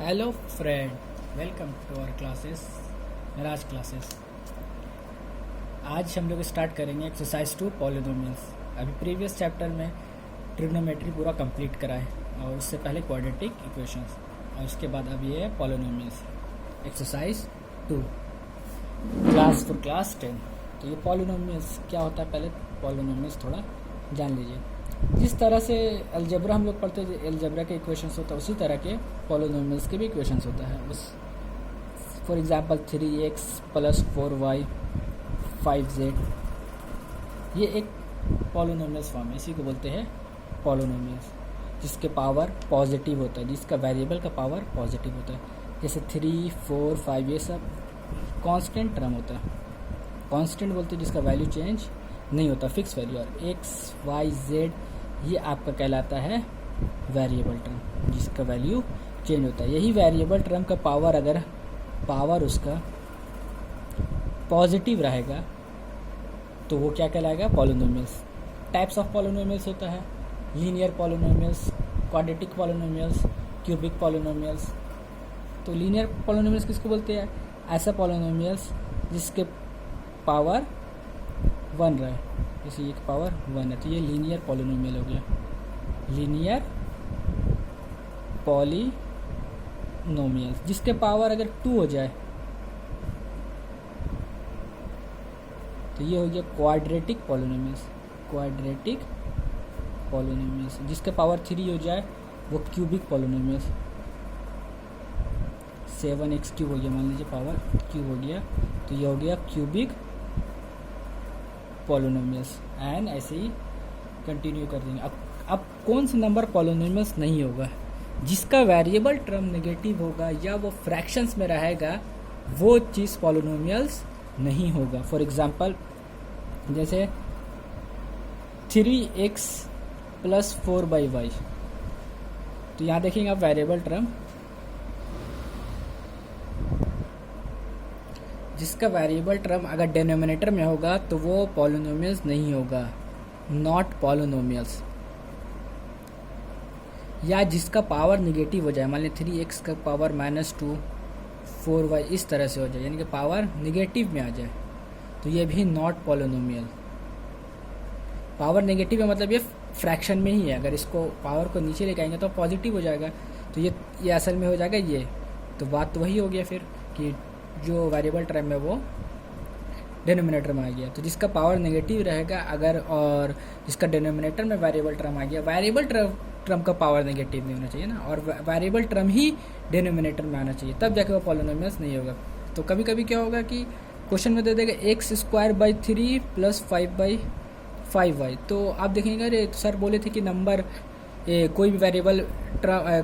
Hello friend, welcome to our classes, Meraj classes. आज हम लोग स्टार्ट करेंगे एक्सरसाइज 2 पॉलिनोमियल्स। अभी प्रीवियस चैप्टर में ट्रिग्नोमेट्री पूरा कंप्लीट करा है और उससे पहले क्वाड्रेटिक इक्वेशंस और उसके बाद अब ये है polynomials. Exercise 2 class for class 10। तो ये पॉलिनोमियल्स क्या होता है, पहले पॉलिनोमियल्स थोड़ा जान लीजिए। जिस तरह से अलजेब्रा हम लोग पढ़ते हैं, अलजेब्रा के इक्वेशंस होता है, उसी तरह के पॉलिनोमियल्स के भी इक्वेशंस होता है। उस for example 3x + 4y 5z, ये एक पॉलिनोमियल्स फॉर्म है, इसी को बोलते हैं पॉलिनोमियल्स, जिसके पावर पॉजिटिव होता है, जिसका वेरिएबल का पावर पॉजिटिव होता है। जैसे 3, 4, 5 ये सब कांस्टेंट टर्म होता है। कांस्टेंट बोलते हैं जिसका वैल्यू चेंज नहीं होता, फिक्स वैल्यू। और x, y, z ये आपका कहलाता है वेरिएबल टर्म, जिसका वैल्यू चेंज होता है। यही वेरिएबल टर्म का पावर, अगर पावर उसका पॉजिटिव रहेगा तो वो क्या कहलाएगा, पॉलिनोमियल्स। टाइप्स ऑफ पॉलिनोमियल्स होता है linear polynomials, quadratic polynomials, cubic polynomials. तो लीनियर पॉलिनोमियल्स किसको बोलते हैं, ऐसा पॉलिनोमियल्स जिसके पावर 1 रहे, जैसे ये पावर 1 है तो ये लीनियर पॉलिनोमियल हो गया। लीनियर पॉलिनोमियल जिसके पावर अगर 2 हो जाए तो ये हो गया क्वाड्रेटिक पॉलिनोमियल्स। क्वाड्रेटिक पॉलिनोमियल्स जिसके पावर 3 हो जाए वो क्यूबिक पॉलिनोमियल्स। 7x क्यूब हो गया, मान लीजिए पावर क्यूब हो गया तो ये हो गया क्यूबिक पॉलिनोमियल्स। एंड ऐसे ही कंटिन्यू कर देंगे। अब कौन सा नंबर पॉलिनोमियल्स नहीं होगा, जिसका वेरिएबल टर्म नेगेटिव होगा या वो फ्रैक्शंस में रहेगा, वो चीज़ पॉलिनोमियल्स नहीं होगा। फॉर एग्जांपल जैसे 3x + 4y, तो यहाँ देखेंगे आप वेरिएबल टर्म, जिसका वेरिएबल टर्म अगर डिनोमिनेटर में होगा तो वो पॉलिनोमियल्स नहीं होगा, नॉट पॉलिनोमियल्स। या जिसका पावर नेगेटिव हो जाए, मान लीजिए 3x का पावर -2, 4y इस तरह से हो जाए, यानी कि पावर नेगेटिव में आ जाए, तो ये भी नॉट पॉलिनोमियल। पावर नेगेटिव है मतलब ये फ्रैक्शन में ही है, अगर इसको पावर को नीचे लेके आएंगे तो पॉजिटिव हो जाएगा, तो ये असल में हो जाएगा ये। तो बात तो वही हो गया फिर कि जो वेरिएबल टर्म है वो डिनोमिनेटर में आ गया। तो जिसका पावर नेगेटिव रहेगा अगर, और जिसका डिनोमिनेटर में वेरिएबल टर्म आ गया, वेरिएबल टर्म का पावर नेगेटिव नहीं होना चाहिए ना, और वेरिएबल टर्म ही डिनोमिनेटर में आना चाहिए, तब जाके वो पॉलिनोमियल्स नहीं होगा। तो कभी कभी क्या होगा कि क्वेश्चन में दे देगा x² / 3 + 5/5y, तो आप देखेंगे अरे तो सर बोले थे कि नंबर कोई भी वेरिएबल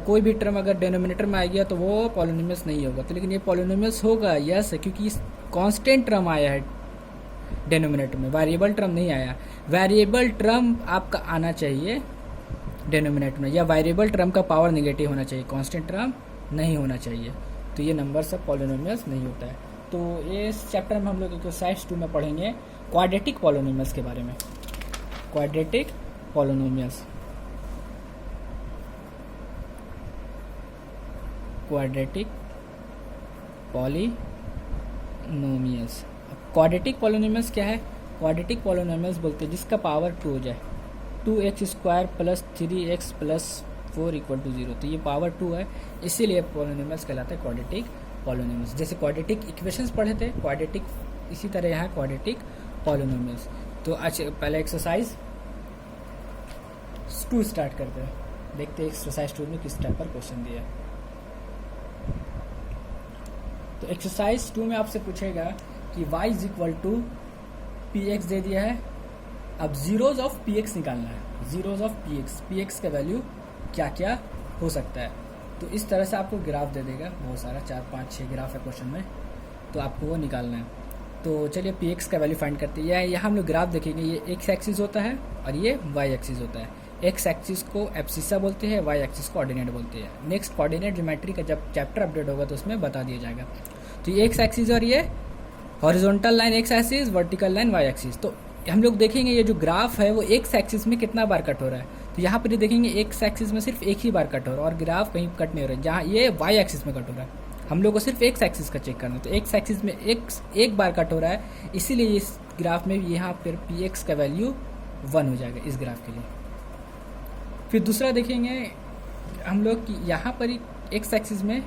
कोई भी टर्म अगर डिनोमिनेटर में आ गया तो वो पॉलिनोमियल्स नहीं होगा। तो लेकिन ये पॉलिनोमियल्स होगा, यस, क्योंकि कांस्टेंट टर्म आया है डिनोमिनेटर में, वेरिएबल टर्म नहीं आया। वेरिएबल टर्म आपका आना चाहिए डिनोमिनेटर में, या वेरिएबल टर्म का पावर नेगेटिव होना चाहिए, कांस्टेंट टर्म नहीं होना चाहिए, तो ये नंबर सब पॉलिनोमियल्स नहीं होता है। तो ये इस चैप्टर में हम लोग एक्सरसाइज 2 में पढ़ेंगे क्वाड्रेटिक पॉलिनोमियल्स के बारे में। Quadratic polynomials, quadratic polynomials. Quadratic polynomials क्या है, क्वाड्रेटिक पॉलिनोमियल्स बोलते हैं जिसका पावर 2 हो जाए, 2x² + 3x + 4 = 0, तो ये पावर 2 है, इसीलिए पॉलिनोमियल्स कहलाता है क्वाड्रेटिक पॉलिनोमियल्स। जैसे क्वाड्रेटिक इक्वेशंस पढ़े थे, क्वाड्रेटिक इसी तरह यहाँ क्वाड्रेटिक पॉलिनोमियल्स। तो अच्छा पहले एक्सरसाइज 2 स्टार्ट करते हैं, देखते हैं एक्सरसाइज 2 में किस टाइप पर क्वेश्चन दिया है। तो एक्सरसाइज 2 में आपसे पूछेगा कि y = px दे दिया है, अब जीरोज ऑफ px निकालना है। जीरोज ऑफ px का वैल्यू क्या क्या हो सकता है, तो इस तरह से आपको ग्राफ दे देगा, बहुत सारा 4, 5, 6 ग्राफ है क्वेश्चन में, तो आपको वो निकालना है। तो चलिए px का वैल्यू फाइंड करते हैं। यहाँ हम लोग ग्राफ देखेंगे, ये x एक्सिस होता है और ये y एक्सिस होता है। x एक्सिस को एब्सिसा बोलते हैं, y एक्सिस को ऑर्डिनेट बोलते हैं। नेक्स्ट कोऑर्डिनेट ज्योमेट्री का जब चैप्टर अपडेट होगा तो उसमें बता दिया जाएगा। तो ये x एक्सिस और ये horizontal line x axis, vertical line y axis. तो हम लोग देखेंगे ये जो ग्राफ है वो x एक्सिस में कितना बार कट हो रहा है, तो तो यहाँ पर ये देखेंगे एक्स एक्सिस में सिर्फ एक ही बार कट हो रहा है और ग्राफ कहीं कट नहीं हो रहा है, जहाँ ये वाई एक्सिस में कट हो रहा है। हम लोग को सिर्फ एक्स एक्सिस का चेक करना है, तो एक्स एक्सिस में एक बार कट हो रहा है, इसीलिए इस ग्राफ में यहाँ पर पी एक्स का वैल्यू 1 हो जाएगा इस ग्राफ के लिए। फिर दूसरा देखेंगे हम लोग कि यहाँ पर एक्स एक्सिस में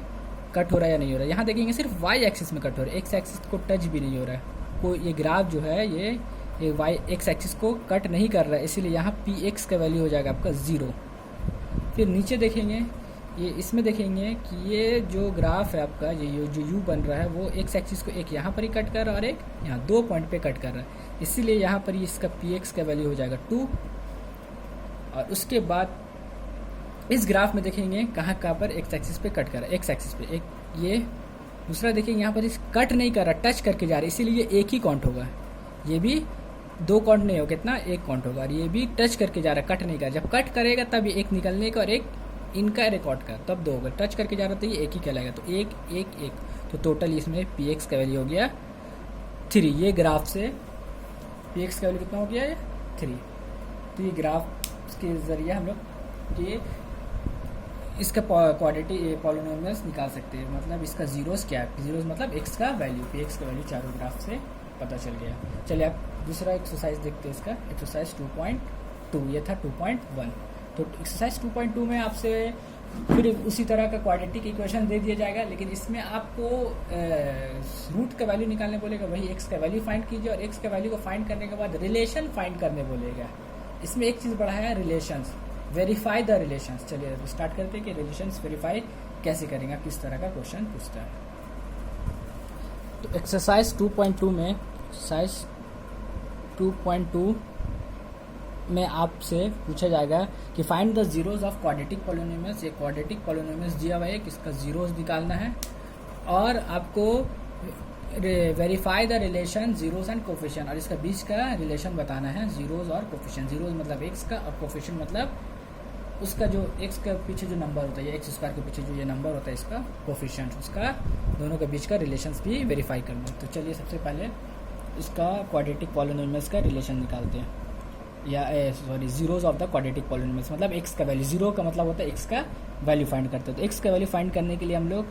कट हो रहा है या नहीं हो रहा है। यहाँ देखेंगे सिर्फ वाई एक्सिस में कट हो रहा है, एक्स एक्सिस को टच भी नहीं हो रहा है। कोई ये ग्राफ जो है ये वाई एक्स एक्सिस को कट नहीं कर रहा है, इसीलिए यहाँ पी एक्स का वैल्यू हो जाएगा आपका 0। फिर नीचे देखेंगे ये इसमें देखेंगे कि ये जो ग्राफ है आपका ये जो यू बन रहा है वो एक्स एक्सिस को एक यहाँ पर ही कट कर रहा है और एक यहाँ 2 पॉइंट पे कट कर रहा है, इसीलिए यहाँ पर इसका पी एक्स का वैल्यू हो जाएगा 2। और उसके बाद इस ग्राफ में देखेंगे कहाँ पर एक्स एक्सिस पे कट कर रहा है, एक्स एक्सिस पे एक ये। दूसरा देखेंगे यहाँ पर इस कट नहीं कर रहा, टच करके जा रहा है, इसीलिए ये एक ही काउंट होगा, ये भी 2 काउंट नहीं होगा, कितना एक काउंट होगा। और ये भी टच करके जा रहा है, कट नहीं कर रहा, जब कट करेगा तब ये एक निकलने का और एक इनका रिकॉर्ड का, तब 2 होगा। टच करके जा रहा था ये एक ही कहलाएगा, तो एक एक एक, तो टोटल इसमें पी एक्स का वैल्यू हो गया 3। ये ग्राफ से पी एक्स का वैल्यू कितना हो गया है 3। तो ये ग्राफ के जरिए हम लोग ये इसका क्वाड्रेटिक पॉलिनोमियल्स निकाल सकते हैं, मतलब इसका जीरोस क्या है, जीरोस मतलब एक्स का वैल्यू, पी एक्स का वैल्यू चारों ग्राफ से पता चल गया। चलिए आप दूसरा एक्सरसाइज देखते हैं, इसका एक्सरसाइज 2.2, ये था 2.1। तो एक्सरसाइज 2.2 में आपसे फिर उसी तरह का क्वाड्रेटिक इक्वेशन दे दिया जाएगा, लेकिन इसमें आपको रूट का वैल्यू निकालने बोलेगा, वही एक्स का वैल्यू फाइंड कीजिए और एक्स का वैल्यू को फाइंड करने के बाद रिलेशन फाइंड करने बोलेगा। इसमें एक चीज़ बढ़ाया है रिलेशंस, वेरीफाई द रिलेशंस। चलिए स्टार्ट करते हैं कि रिलेशंस वेरीफाई कैसे करेंगे, किस तरह का क्वेश्चन पूछता है। तो एक्सरसाइज 2.2 में एक्सरसाइज 2.2 में आपसे पूछा जाएगा कि find the zeros of quadratic polynomials. ये क्वाड्रेटिक पॉलिनोमियल्स दिया हुआ है कि इसका जीरोस निकालना है और आपको verify the relation zeros and coefficient, और इसका बीच का रिलेशन बताना है जीरोस और कोफिशिएंट। जीरोस मतलब एक्स का और कोफिशिएंट मतलब उसका जो एक्स के पीछे जो नंबर होता है, एक्स स्क्वायर के पीछे जो ये नंबर होता है इसका कोफिशिएंट, उसका दोनों के बीच का रिलेशंस भी वेरीफाई करना है। तो चलिए सबसे पहले इसका क्वाड्रेटिक पॉलिनोमियल्स का रिलेशन निकालते हैं, या sorry zeros of the quadratic polynomials, मतलब एक्स का वैल्यू, जीरो का मतलब होता है एक्स का वैल्यू फाइंड करते हैं। तो एक्स का वैल्यू फाइंड करने के लिए हम लोग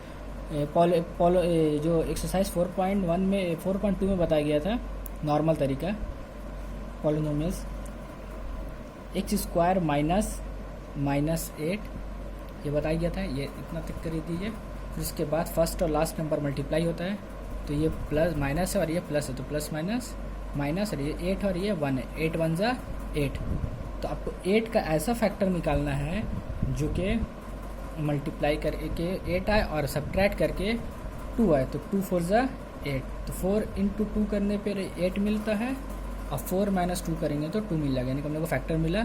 जो एक्सरसाइज 4.1 में 4.2 में बताया गया था नॉर्मल तरीका, पॉलिनोमियल्स एक्स स्क्वायर -8 ये बताया गया था, ये इतना तक कर दीजिए। फिर इसके बाद फर्स्ट और लास्ट नंबर मल्टीप्लाई होता है, तो ये प्लस माइनस है और ये प्लस है, तो प्लस माइनस माइनस, और ये 8 और ये 1 है, 8 1 जा 8। तो आपको 8 का ऐसा फैक्टर निकालना है जो कि मल्टीप्लाई करके 8 आए और सब्ट्रैक्ट करके 2 आए, तो 2 4 जा 8, तो 4 × 2 करने पर 8 मिलता है और 4 - 2 करेंगे तो 2 मिल जाएगा, यानी कि हम लोग को फैक्टर मिला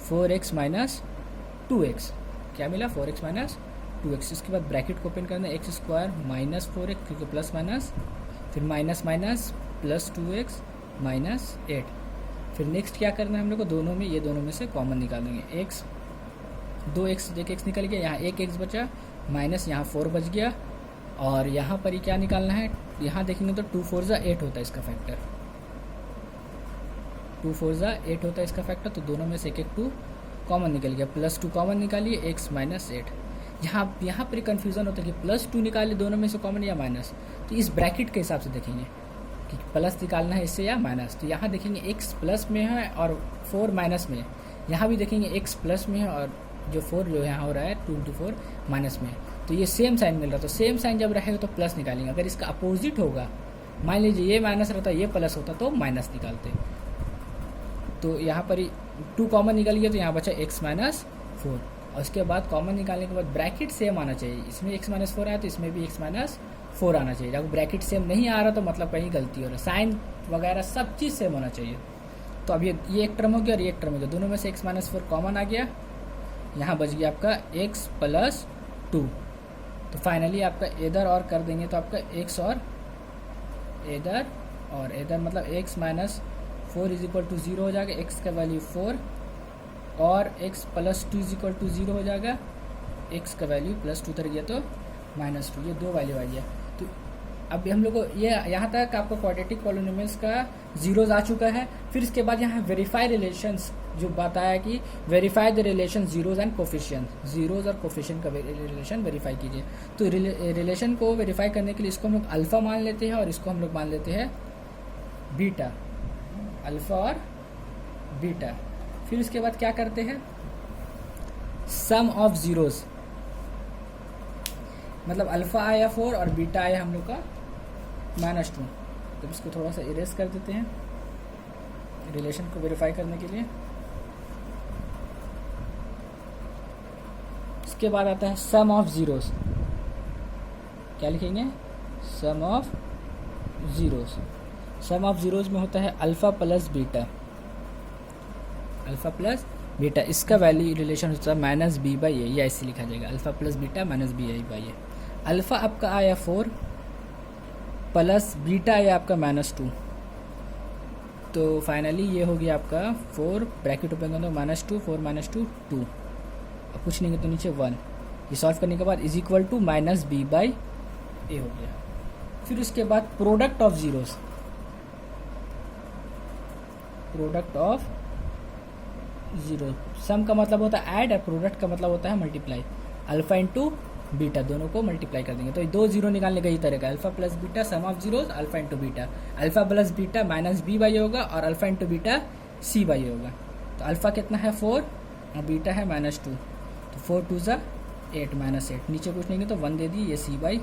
4x - 2x। क्या मिला 4x - 2x। इसके बाद ब्रैकेट को ओपन करना है, एक्स स्क्वायर -4x क्योंकि प्लस माइनस, फिर माइनस माइनस प्लस 2x -8। फिर नेक्स्ट क्या करना है हम लोग को, दोनों में ये दोनों में से कॉमन निकाल देंगे, x 2x एक x निकल गया, यहाँ एक x बचा, माइनस यहाँ 4 बच गया, और यहाँ पर ही क्या निकालना है, यहाँ देखेंगे तो 2 4 जा 8 होता है इसका फैक्टर, 2 4 जा 8 होता है इसका फैक्टर। तो दोनों में से एक 2 कॉमन निकल गया, +2 कॉमन निकालिए, x -8। यहाँ पर कन्फ्यूज़न होता है कि +2 निकालिए दोनों में से कॉमन या माइनस, तो इस ब्रैकेट के हिसाब से देखेंगे कि प्लस निकालना है इससे या माइनस। तो यहाँ देखेंगे x प्लस में है और 4 माइनस में है, यहाँ भी देखेंगे x प्लस में है और जो 4 जो यहाँ हो रहा है 2 × 4 माइनस में है, तो ये सेम साइन मिल रहा है। तो सेम साइन जब रहेगा तो प्लस निकालेंगे, अगर इसका अपोजिट होगा, मान लीजिए ये माइनस रहता ये प्लस होता तो माइनस निकालते। तो यहाँ पर 2 कॉमन निकल गया, तो यहाँ बचा x -4, और उसके बाद कॉमन निकालने के बाद ब्रैकेट सेम आना चाहिए, इसमें x -4 आया तो इसमें भी x -4 आना चाहिए। अगर ब्रैकेट सेम नहीं आ रहा तो मतलब कहीं गलती हो रहा है, साइन वगैरह सब चीज़ सेम होना चाहिए। तो अब ये एक टर्म हो गया और ये एक टर्म हो गया, दोनों में से x -4 कॉमन आ गया, यहाँ बच गया आपका x + 2। तो फाइनली आपका इधर और कर देंगे तो आपका x और इधर मतलब x -4 = 0 हो जाएगा, x का वैल्यू 4 और x + 2 = 0 हो जाएगा, x का वैल्यू +2 उतर गया तो -2, ये 2 वैल्यू आ गया। तो अब हम लोग को ये यहाँ तक आपको क्वाड्रेटिक पॉलिनोमियल्स का जीरोज आ चुका है। फिर इसके बाद यहाँ वेरीफाई रिलेशंस जो बताया कि verify the relation zeros and coefficient, zeros और कोफिशिएंट का रिलेशन वेरीफाई कीजिए। तो रिलेशन को वेरीफाई करने के लिए इसको हम लोग अल्फा मान लेते हैं और इसको हम लोग मान लेते हैं बीटा, अल्फा और बीटा। फिर उसके बाद क्या करते हैं, सम ऑफ जीरोज, मतलब अल्फा आया 4 और बीटा आया हम लोग का -2। तो इसको थोड़ा सा इरेज कर देते हैं रिलेशन को वेरीफाई करने के लिए। इसके बाद आता है सम ऑफ जीरोस, क्या लिखेंगे, sum of zeros. Sum of zeros में होता है alpha plus beta, alpha plus beta, इसका वैल्यू रिलेशन होता है -b/a, या ऐसे लिखा जाएगा alpha plus beta -b/a। Alpha आपका आया 4 प्लस बीटा आया आपका -2, तो फाइनली ये हो गया आपका 4 ब्रैकेट ओपन करना -2, 4 -2 2, अब कुछ नहीं तो नीचे 1। ये सॉल्व करने के बाद इज इक्वल टू -b/a हो गया। फिर उसके बाद product of zeros, product of zero, sum का मतलब होता है ऐड और प्रोडक्ट का मतलब होता है मल्टीप्लाई। अल्फा इंटू बीटा दोनों को मल्टीप्लाई कर देंगे तो 2 जीरो निकालने का ही तरीका, alpha plus beta some of zeros alpha into beta, alpha plus beta -b/a होगा और अल्फा इंटू बीटा c/a होगा। तो अल्फा कितना है 4 और बीटा है -2, तो 4 2 ज़ा 8 -8, नीचे कुछ नहीं है तो 1 दे दी, ये c/a।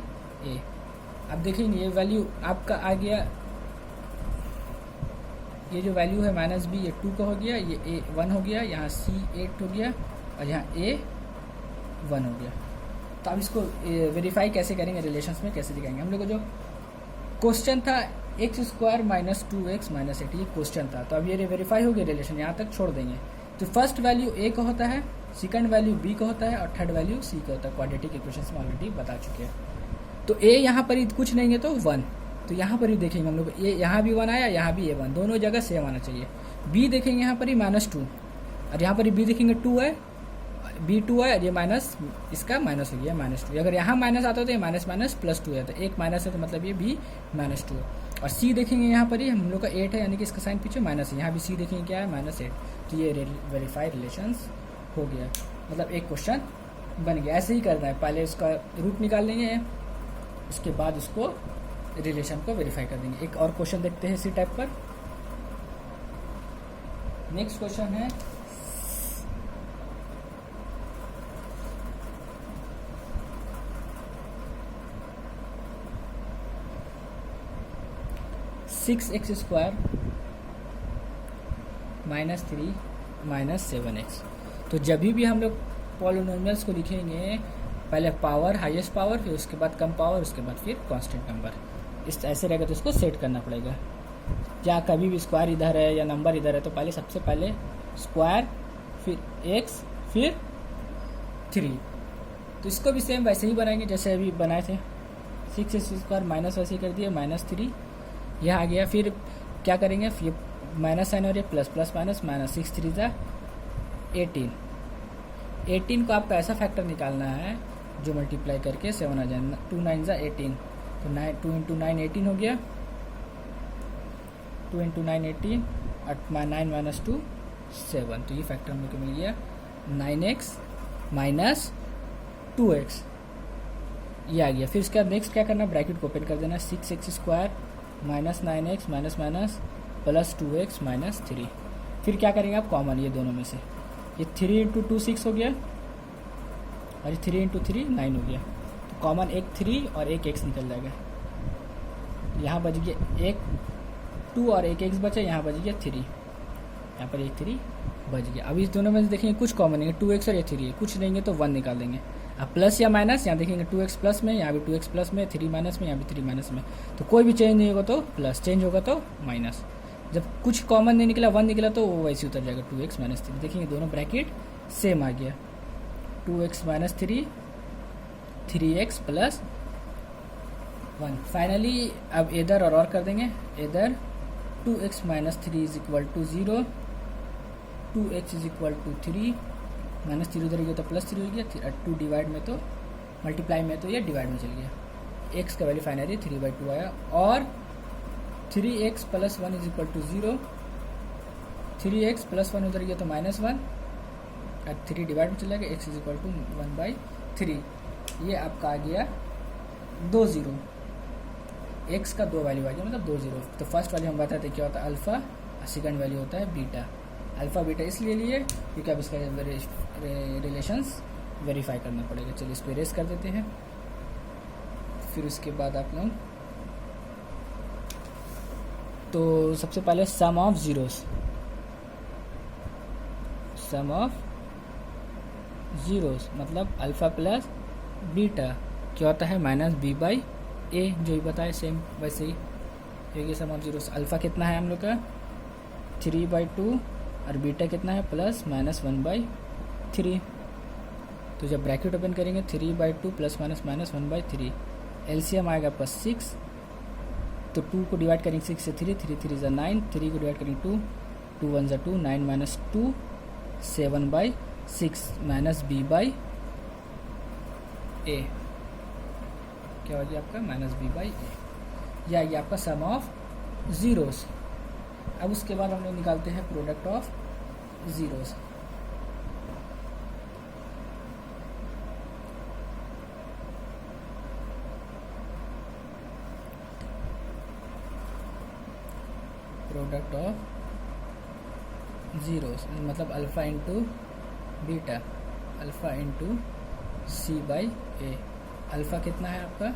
अब देखेंगे ये वैल्यू आपका आ गया, ये जो वैल्यू है -b ये 2 का हो गया, ये a 1 हो गया, यहाँ c 8 हो गया और यहाँ a 1 हो गया। तो अब इसको वेरीफाई कैसे करेंगे, रिलेशंस में कैसे दिखाएंगे। हम लोग को जो क्वेश्चन था x² - 2x - 8, ये क्वेश्चन था, तो अब ये वेरीफाई हो गया रिलेशन, यहाँ तक छोड़ देंगे। तो फर्स्ट वैल्यू a का होता है, सेकंड वैल्यू b का होता है और थर्ड वैल्यू c का होता है। क्वाड्रेटिक इक्वेशंस में ऑलरेडी बता चुके हैं। तो a यहाँ पर कुछ नहीं है तो 1, तो यहाँ पर ही देखेंगे हम लोग ये यहाँ भी 1 आया, यहाँ भी a 1, दोनों जगह सेम आना चाहिए। b देखेंगे यहाँ पर ही -2 और यहाँ पर ही b देखेंगे 2 है, b 2 है और ये माइनस, इसका माइनस हो गया -2। अगर यहाँ माइनस आता तो ये माइनस +2 है, तो एक माइनस है तो मतलब ये भी -2 है। और c देखेंगे यहाँ पर ही हम लोग का 8 है, यानी कि इसका साइन पीछे माइनस है, यहाँ भी c देखेंगे क्या है -8, तो ये वेरीफाई रिलेशंस हो गया, मतलब एक क्वेश्चन बन गया। ऐसे ही करना है, पहले इसका रूट निकाल लेंगे, उसके बाद उसको रिलेशन को वेरीफाई कर देंगे। एक और क्वेश्चन देखते हैं इसी टाइप पर। नेक्स्ट क्वेश्चन है 6x² - 3 - 7x। तो जब भी हम लोग पॉलिनोमियल्स को लिखेंगे, पहले पावर, हाईएस्ट पावर, फिर उसके बाद कम पावर, उसके बाद फिर कांस्टेंट नंबर, इस ऐसे रहेगा तो इसको सेट करना पड़ेगा। या कभी भी स्क्वायर इधर है या नंबर इधर है तो पहले सबसे पहले स्क्वायर, फिर x, फिर 3। तो इसको भी सेम वैसे ही बनाएंगे जैसे अभी बनाए थे। 6x² माइनस वैसे ही कर दिया, -3 यह आ गया। फिर क्या करेंगे, फिर माइनस साइन और ये प्लस प्लस माइनस माइनस, 6 3 ज़ा 18। 18 को आपका ऐसा फैक्टर निकालना है जो मल्टीप्लाई करके 7 आ जाए, 2 9 ज़ा 18, तो 2 × 9 18 हो गया, 2 × 9 18 और 9 - 2 7, तो ये फैक्टर हम लोग को मिल गया 9x - 2x, ये आ गया। फिर इसके बाद नेक्स्ट क्या करना, ब्रैकेट को ओपन कर देना, 6x² - 9x प्लस 2x - 3। फिर क्या करेंगे आप, कॉमन ये दोनों में से, ये 3 × 2 6 हो गया और ये 3 × 3 9 हो गया, तो कॉमन एक 3 और एक x निकल जाएगा। यहाँ बच गया एक 2 और एक x बचा, यहाँ बच गया 3, यहाँ पर एक 3 बच गया। अब इस दोनों में से देखेंगे कुछ कॉमन है, 2x और ये 3 है, कुछ नहीं है तो 1 निकाल देंगे। अब प्लस या माइनस, यहाँ देखेंगे 2x प्लस में, यहाँ भी 2x प्लस में, 3 माइनस में, यहाँ भी 3 माइनस में, तो कोई भी चेंज नहीं होगा तो प्लस, चेंज होगा तो माइनस। जब कुछ कॉमन नहीं निकला, 1 निकला तो वो वैसे उतर जाएगा, 2x - 3। देखेंगे दोनों ब्रैकेट सेम आ गया, 2x - 3 3x + 1। फाइनली अब इधर और कर देंगे, इधर 2x - 3 = 0, 2x = 3, -3 उधर गया तो +3 हो गया, 2 डिवाइड में तो मल्टीप्लाई में तो ये डिवाइड में चल गया। एक्स का वैल्यू फाइनली 3/2 आया, और 3x + 1 = 0, 3x + 1 उधर गया तो -1 और 3 डिवाइड में चला गया, x = 1/3। ये आपका आ गया 2 0, x का 2 वैल्यू आ गया, मतलब 2 0। तो फर्स्ट वैल्यू हम बताते क्या होता है अल्फ़ा, और सेकंड वैल्यू होता है बीटा। अल्फ़ा बीटा इसलिए लिए क्योंकि अब इसका रिलेशंस वेरीफाई करना पड़ेगा। चलिए इसको इरेज कर देते हैं। फिर उसके बाद आप लोग तो सबसे पहले sum of zeros, sum of zeros मतलब अल्फ़ा प्लस बीटा क्या होता है -b/a, जो ही बताए सेम वैसे ही। क्योंकि सम ऑफ ज़ीरोस अल्फ़ा कितना है हम लोग का 3/2 और बीटा कितना है +(-1/3). तो जब ब्रैकेट ओपन करेंगे 3/2 +(-1/3), एलसीएम आएगा आपका 6। तो 2 को डिवाइड करेंगे 6 से 3, 3 3 = 9, 3 को डिवाइड करेंगे 2, 2 1 = 2, 9 - 2 7/6 -b/a। क्या हो गया आपका -b/a, या ये आपका सम ऑफ ज़ीरोस। अब उसके बाद हम लोग निकालते हैं product of zeros. Product of zeros मतलब alpha into beta, alpha into c/a। Alpha कितना है आपका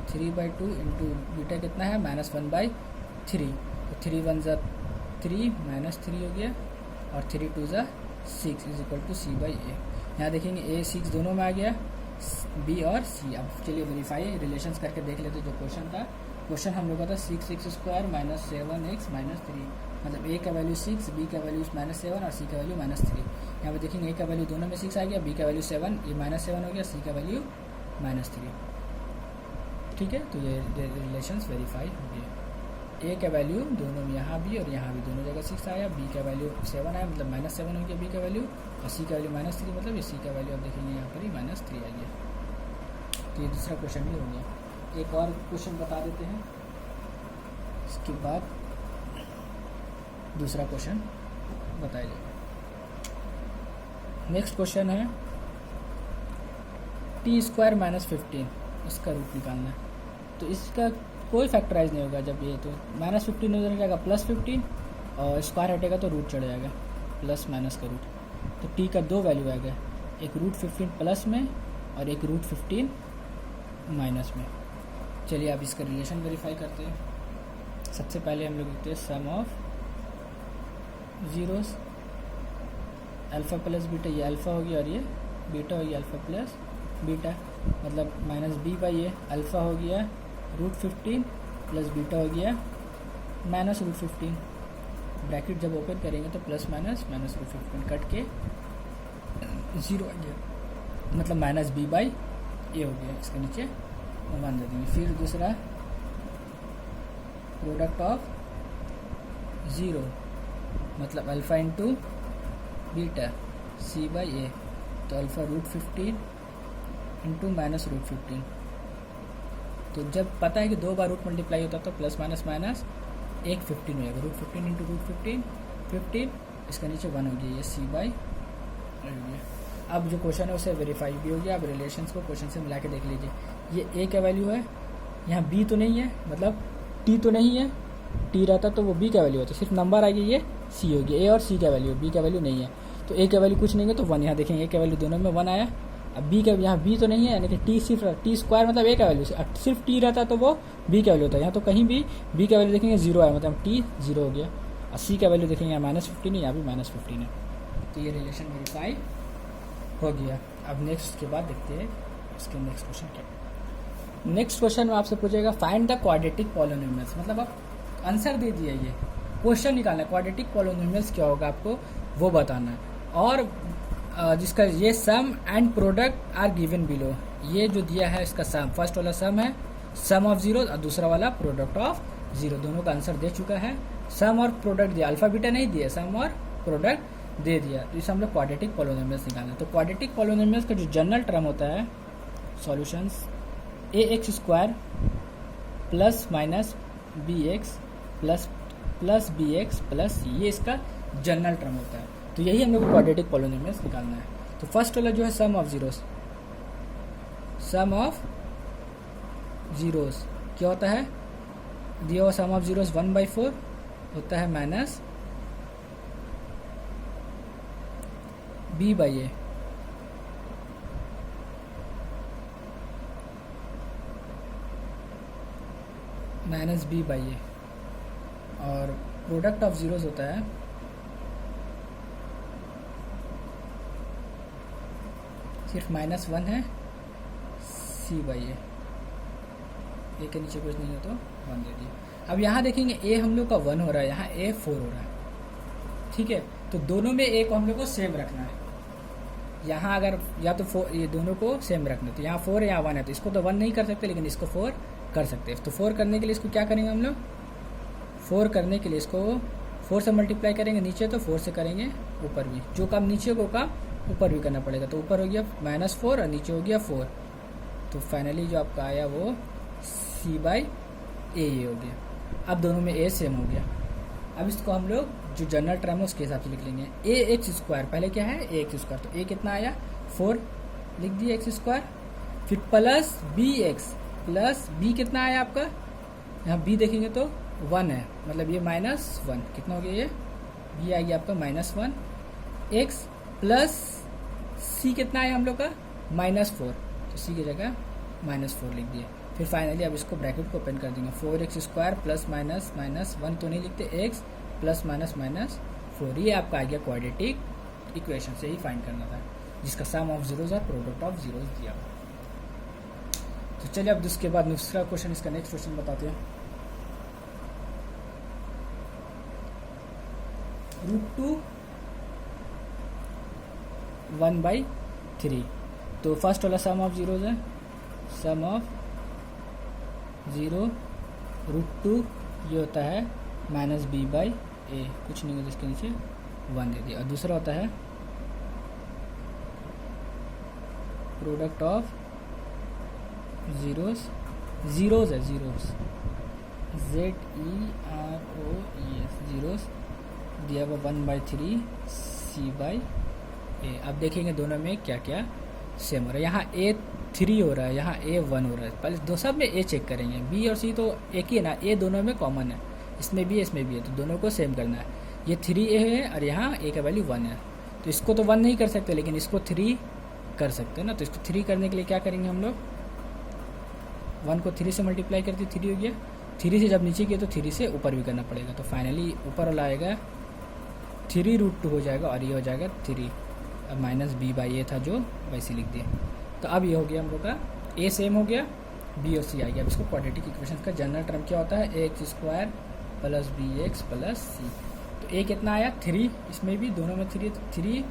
3/2 इंटू बीटा कितना है -1/3। तो 3 1 = 3 -3 हो गया, और 3 2 = 6 = c/a। यहाँ देखेंगे a 6 दोनों में आ गया, b और c। अब चलिए वेरीफाई रिलेशंस करके देख लेते जो क्वेश्चन था। क्वेश्चन हम लोग का था 6x² - 7x - 3, मतलब a का वैल्यू 6, b का वैल्यू -7 और c का वैल्यू -3। यहाँ पे देखेंगे a का वैल्यू दोनों में 6 आ गया, b का वैल्यू 7, ये -7 हो गया, c का वैल्यू -3। ठीक है, तो ये रिलेशंस वेरीफाई हो गया। a का वैल्यू दोनों में यहाँ भी और यहाँ भी दोनों जगह 6 आया, b का वैल्यू 7 आया मतलब -7 हो गया b का वैल्यू, और c का वैल्यू -3 मतलब ये c का वैल्यू आप देखेंगे यहाँ पर ही -3 आ गया। तो ये दूसरा क्वेश्चन भी हो गया। एक और क्वेश्चन बता देते हैं, इसके बाद दूसरा क्वेश्चन बताया जाएगा। नेक्स्ट क्वेश्चन है t² - 15, इसका रूट निकालना है। तो इसका कोई फैक्टराइज नहीं होगा जब ये, तो -15 हो जाएगा +15, और स्क्वायर हटेगा तो रूट चढ़ जाएगा, प्लस माइनस का रूट। तो t का 2 वैल्यू आ गया, एक √15 प्लस में और एक √15 माइनस में। चलिए आप इसका रिलेशन वेरीफाई करते हैं। सबसे पहले हम लोग लिखते हैं sum of zeros, alpha plus beta, ये अल्फ़ा हो गया और ये बीटा हो गया, अल्फ़ा प्लस बीटा मतलब -b/a। अल्फ़ा हो गया √15 प्लस बीटा हो गया -√15। ब्रैकेट जब ओपन करेंगे तो प्लस माइनस -√15 कट के 0 आ गया, मतलब -b/a हो गया। इसके नीचे मान दे देंगे। फिर दूसरा प्रोडक्ट ऑफ ज़ीरो मतलब अल्फ़ा इंटू बीटा c/a, तो अल्फ़ा √15 इंटू -√15। तो जब पता है कि 2 बार रूट मल्टीप्लाई होता है तो प्लस माइनस माइनस एक 15 हो जाएगा, √15 इंटू √15 15, इसका नीचे 1 हो गया, ये c/a। अब जो क्वेश्चन है उसे वेरीफाई भी हो गया। अब रिलेशंस को क्वेश्चन से मिला के देख लीजिए। ये a का वैल्यू है, यहाँ b तो नहीं है, मतलब t तो नहीं है, t रहता तो वो b का वैल्यू होता, सिर्फ नंबर आ गया, ये c हो गया। a और c का वैल्यू, b का वैल्यू नहीं है, तो a का वैल्यू कुछ नहीं है तो 1। यहाँ देखेंगे a का वैल्यू दोनों में 1 आया। अब b का, यहाँ b तो नहीं है, यानी कि t सिर्फ t² मतलब a का वैल्यू, सिर्फ t रहता तो वो b का वैल्यू होता है। यहाँ तो कहीं भी b का वैल्यू देखेंगे 0 आया, मतलब t 0 हो गया। और c का वैल्यू देखेंगे यहाँ -15 है, यहाँ भी -15 है। तो ये रिलेशन वेरीफाई हो गया। अब नेक्स्ट के बाद देखते हैं इसके नेक्स्ट क्वेश्चन क्या। नेक्स्ट क्वेश्चन में आपसे पूछेगा फाइंड द क्वाड्रेटिक पॉलिनोमियल्स, मतलब आप आंसर दे दिए, ये क्वेश्चन निकालना है क्वाड्रेटिक पॉलिनोमियल्स क्या होगा आपको वो बताना है। और जिसका ये sum and product are given below, ये जो दिया है इसका सम, फर्स्ट वाला सम है सम ऑफ जीरो और दूसरा वाला प्रोडक्ट ऑफ जीरो, दोनों का आंसर दे चुका है। सम और प्रोडक्ट दिया, अल्फा बीटा नहीं दिया, सम और प्रोडक्ट दे दिया। तो इसे हम लोग क्वाड्रेटिक पॉलिनोमियल्स निकालना है। तो क्वाड्रेटिक पॉलिनोमियल्स का जो जनरल टर्म होता है solutions a x square plus minus b x plus b x plus c, ये इसका जनरल टर्म होता है। तो यही हम लोग को क्वाड्रेटिक पॉलिनोमियल्स निकालना है। तो फर्स्ट वाला जो है sum of zeros, sum of zeros क्या होता है, दिया हुआ सम ऑफ जीरोस 1/4 होता है minus b by a, minus b by a, और प्रोडक्ट ऑफ जीरोस होता है सिर्फ -1 है सी बाई ए के नीचे कुछ नहीं है तो 1 दे दिए। अब यहाँ देखेंगे ए हम लोग का 1 हो रहा है, यहाँ ए 4 हो रहा है, ठीक है। तो दोनों में ए को हम लोग को सेम रखना है। यहाँ अगर या तो 4, ये दोनों को सेम रखना है, तो यहाँ 4 है यहाँ 1 है, तो इसको तो 1 नहीं कर सकते, लेकिन इसको 4 कर सकते हैं। तो 4 करने के लिए इसको क्या करेंगे हम लोग, 4 करने के लिए इसको 4 से मल्टीप्लाई करेंगे नीचे, तो 4 से करेंगे ऊपर भी, जो काम नीचे को काम ऊपर भी करना पड़ेगा। तो ऊपर हो गया -4 और नीचे हो गया 4, तो फाइनली जो आपका आया वो सी बाई ए हो गया। अब दोनों में ए सेम हो गया। अब इसको हम लोग जो जनरल टर्म है उसके हिसाब से लिख लेंगे। ए एक्स स्क्वायर, पहले क्या है ए एक्स स्क्वायर, तो ए कितना आया 4 लिख दिया एक्स स्क्वायर, फिर plus b x plus b कितना आया आपका, यहाँ बी देखेंगे तो 1 है, मतलब ये -1 कितना हो गया, ये बी आ गया आपका -1 एक्स प्लस सी कितना आया हम लोग का -4, तो सी की जगह -4 लिख दिए। फिर फाइनली अब इसको ब्रैकेट को ओपन कर देंगे, 4x स्क्वायर प्लस माइनस -1 तो नहीं लिखते, x प्लस -4, ये आपका आ गया क्वाड्रेटिक इक्वेशन से ही फाइंड करना था, जिसका सम ऑफ जीरोज और प्रोडक्ट ऑफ जीरोज दिया। तो चलिए अब उसके बाद दूसरा क्वेश्चन, इसका नेक्स्ट क्वेश्चन बताते हैं। √2 1/3, तो फर्स्ट वाला सम ऑफ जीरोज है, सम ऑफ 0 √2 ये होता है -b/a, कुछ नहीं होता इसके नीचे 1 दे दिया। और दूसरा होता है प्रोडक्ट ऑफ जीरोस, जीरोस है जीरोस, ZEROES, जीरोस दिया हुआ 1/3 c/a। अब देखेंगे दोनों में क्या क्या सेम हो रहा है। यहाँ ए 3 हो रहा है, यहाँ ए 1 हो रहा है, पहले दो सब में ए चेक करेंगे, बी और सी तो एक ही है ना, ए दोनों में कॉमन है, इसमें भी इसमें भी है, तो दोनों को सेम करना है। ये 3a है और यहाँ ए का वैल्यू 1 है, तो इसको तो 1 नहीं कर सकते, लेकिन इसको 3 कर सकते हैं ना। तो इसको 3 करने के लिए क्या करेंगे हम लोग, 1 को 3 से मल्टीप्लाई करते 3 हो गया, 3 से जब नीचे किया तो 3 से ऊपर भी करना पड़ेगा, तो फाइनली ऊपर वाला आएगा 3 √2 हो जाएगा, और ये हो जाएगा 3, अब -b/a था जो वैसे लिख दिया। तो अब ये हो गया हम लोग का ए सेम हो गया, बी और सी आ गया। अब इसको क्वाड्रेटिक इक्वेशन का जनरल टर्म क्या होता है, x square plus b x plus c. तो ए कितना आया 3, इसमें भी दोनों में 3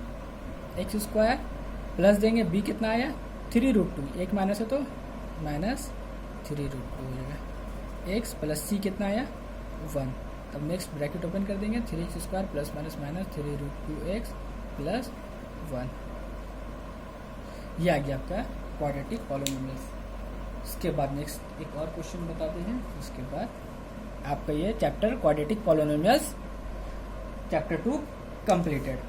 एक्स स्क्वायर प्लस देंगे, बी कितना आया 3 √2, एक माइनस है तो -3 √2 हो जाएगा, एक्स प्लस सी कितना आया 1। तब नेक्स्ट ब्रैकेट ओपन कर देंगे, 3x square plus -3 √2x plus 1, ये आ गया आपका क्वाड्रेटिक पॉलिनोमियल्स। इसके बाद नेक्स्ट एक और क्वेश्चन बताते हैं, उसके बाद आपका ये chapter quadratic polynomials chapter 2 completed.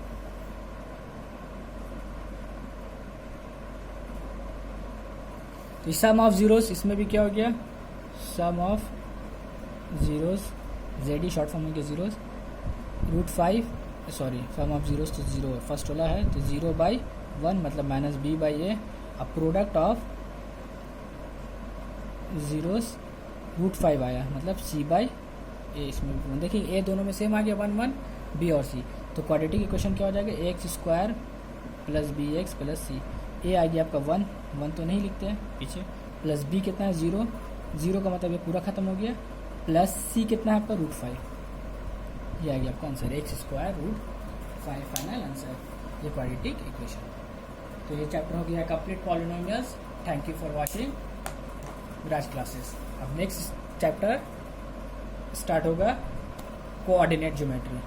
तो सम ऑफ जीरोस, इसमें भी क्या हो गया, sum of zeros, ZE short form हो गया zeros, √5 sorry sum of zeros तो 0 है, फर्स्ट वाला है तो 0/1 मतलब -b/a। अब प्रोडक्ट ऑफ जीरोस √5 आया, मतलब c/a, इसमें देखिए ए दोनों में सेम आ गया 1 1, बी और सी। तो क्वाड्रेटिक इक्वेशन क्या हो जाएगा, x square plus b x plus c. A आ गया आपका 1 तो नहीं लिखते हैं पीछे, प्लस बी कितना है 0 का मतलब ये पूरा खत्म हो गया, प्लस सी कितना है आपका √5, ये आ गया आपका answer x square √5, final answer ये क्वाड्रेटिक इक्वेशन। तो ये चैप्टर हो गया complete polynomials. Thank you for watching Viraj classes. अब नेक्स्ट चैप्टर स्टार्ट होगा कोऑर्डिनेट ज्योमेट्री।